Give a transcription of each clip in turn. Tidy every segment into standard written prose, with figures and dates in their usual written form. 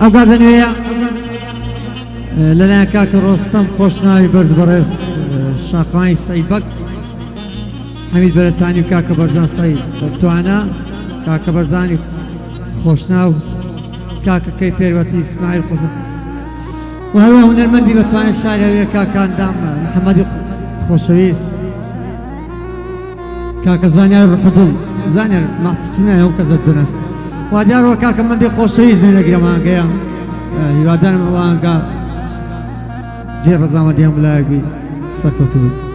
ئەو گازەنوێیە لەلایەن کاکە ڕۆستەم خۆشناوی بەرز بەڕێز شاخوانی سەیبەک حەمید بەرەتانی و کاکە بەرزان سەید توانە کاکە بەرزانی خۆشناو کاکەکەی پێروەتی ئیسماعیل خۆشناو و هەروە هونەرمەندی بەتوانێت شاری هەویە کاکاندام محەممەدی خۆشەویست کاکە زانیار ڕحدڵ زانیار ماچنایە ئەو کەسە دونەست وا دیارەوە کاکە مندی خۆشەویست بێ نەگرەمانگەیە هیوادارم ئەوانگە جێ ڕەزامەندی هەم لایەکبی سەرکەوتو بوو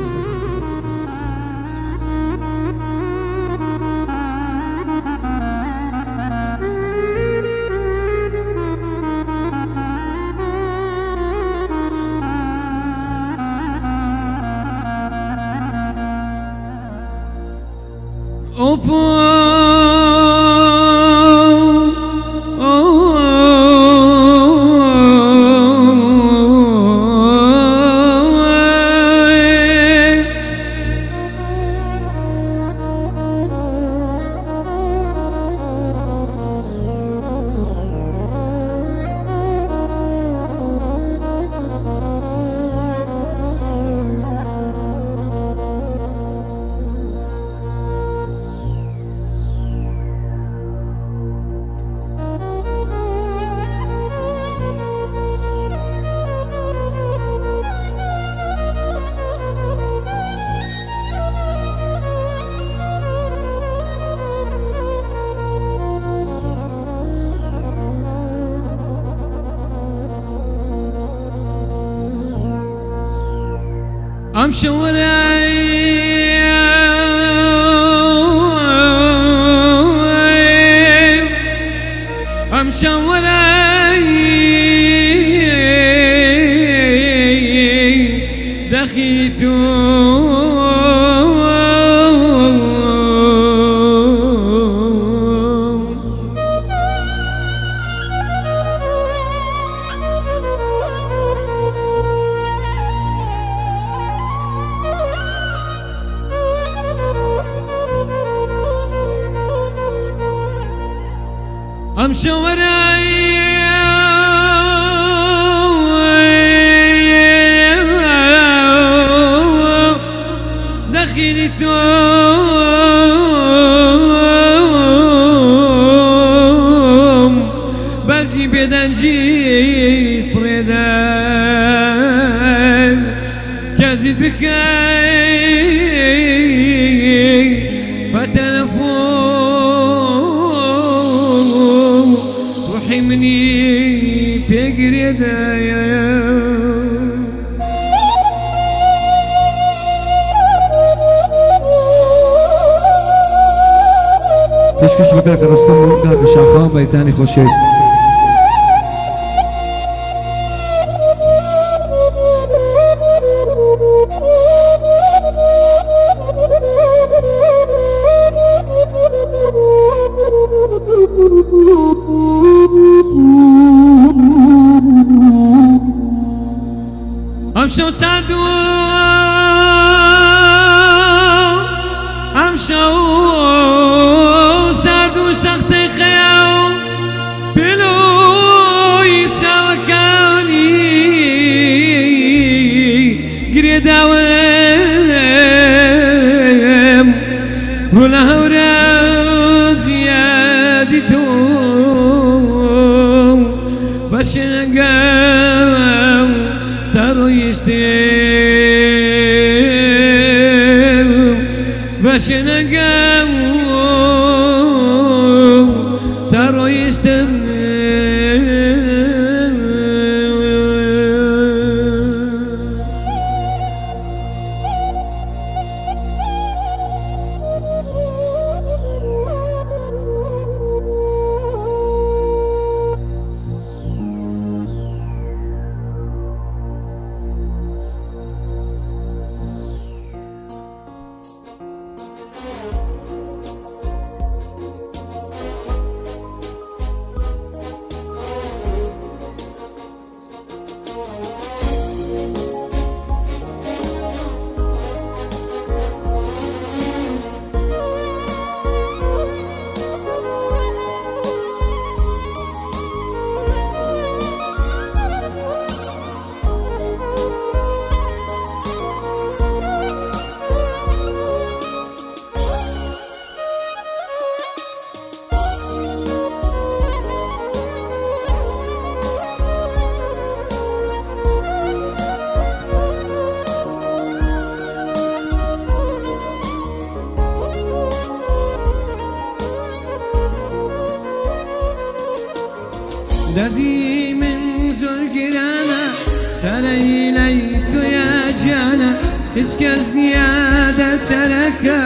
أمشي وراي أمشي وراي دخيتو أمشي وراي دخيلي توم برجي بدنجي فريدان كازيد بكاي فتلفون روحي مني بيقري دايا پێشکەش بە کاکە ڕۆستەم و کاکە شاخەوان بەیتانی خۆشەویست أمشو سعدو أمشو سعدو سخت خياو بلو يتشاوكاني قريد عوام رولا هورا زيادتو بشنقاو ترو يشتم بشنقاو ترو يشتم دردی من زۆر گرانە سەرەی لای تۆ یا گیانە هیچ کەس نییە دەرچەرەکە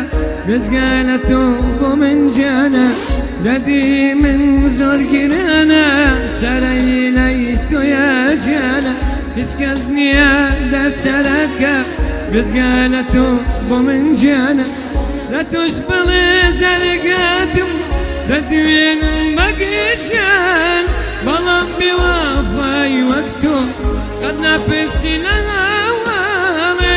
بێجگە لە تۆ بۆ من گیانە دردی من زۆر گرانە سەرەی لای تۆ یا گیانە هیچ کەس نییە دەرچەرەکە بێجگە لە تۆ بۆ من گیانە لە تۆش بڵێ جەرگاتم دەدوێنم بەگەشان بەڵام بێوەفای وەک تۆ قەت ناپرسی لە هەواڵێم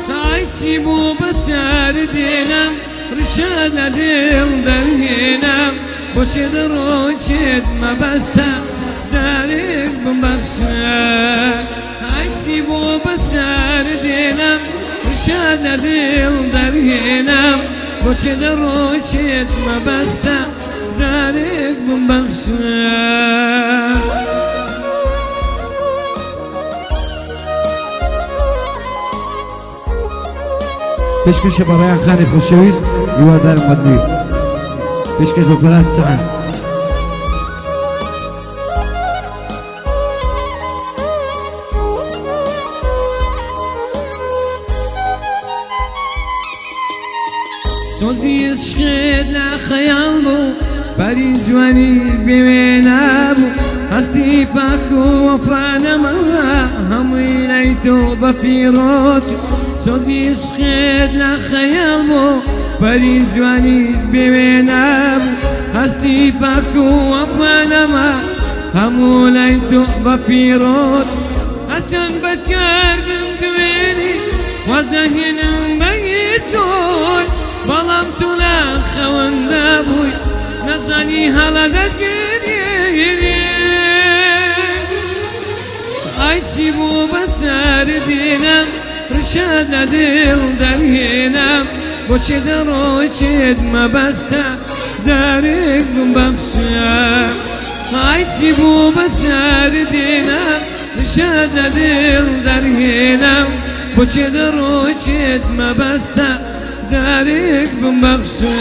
تاچی بوو بەسەر دێنم ڕشە لە دڵ دەرهێنم بۆچێ دڕۆچێت مەبەستە جارێک بمبەخشە تاچی بوو بەسەر دێنم ڕشە لە دڵ دەرهێنم بۆچێ دەڕۆچێت مەبەستە جارێک بمبەخشە پێشکەشە بەڕێیان خانی خۆشەویست هیوادارم مەدنوی پێشکەش بە پەرات سەعەد سۆزی عشقت لە خەیاڵ بوو پەری جوانی بێوێ نابوو هەستی پاک و وەفا نەماوە هەمووی لای تۆ بە پیرۆچ سۆزی عشقت لە خەیاڵ بوو پەری جوانی بێوێ نابوو هەستی پاک و وەفا نەما هەموو لای تۆ بە پیرۆچ هەرچەند بەدکار بم دوێنی واز نەهێنم بە هیچۆی بەڵام تو لە خەوەندا بووی نەزانی هەڵە دەرگێری ئایچی بوو بەسەر دێنم ڕشە لە دڵ دەرهێنم بۆچێ دەڕۆچێت مەبەستە جارێک بمبەخشە ئایچی بوو بەسەر دێنم ڕشە لە دڵ دەرهێنم بۆچێ دەڕۆچێت مەبەستە جارێک بمبەخشە